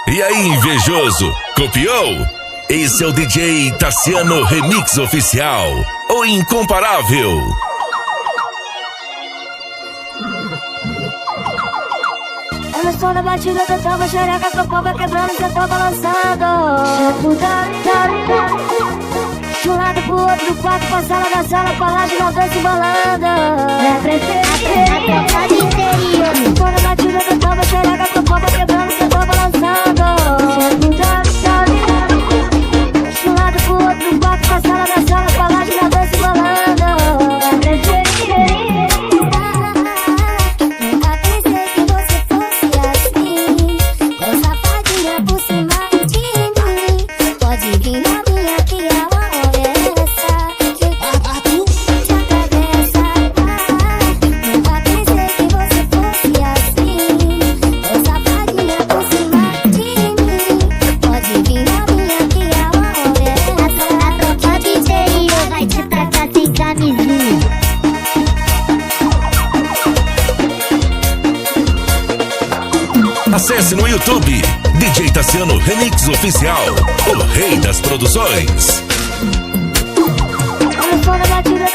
E aí, invejoso, copiou? Esse é o DJ Tassiano Remix Oficial, o incomparável. Eu estou na batida da tava xereca, com a palma quebrando, cê tá balançando. De um lado pro outro, do quarto pra sala, da sala pra lá, de nós dois se embalando. É preferida, a tropa de interior. Eu estou na batida da tava xereca, com a palma quebrando, cê tá balançando. De um lado pro outro, do quarto pra sala, da sala pra lá, de nós dois se embalando. É preferida. Acesse no YouTube, DJ Tassiano Remix Oficial, o rei das produções. Eu estou na batida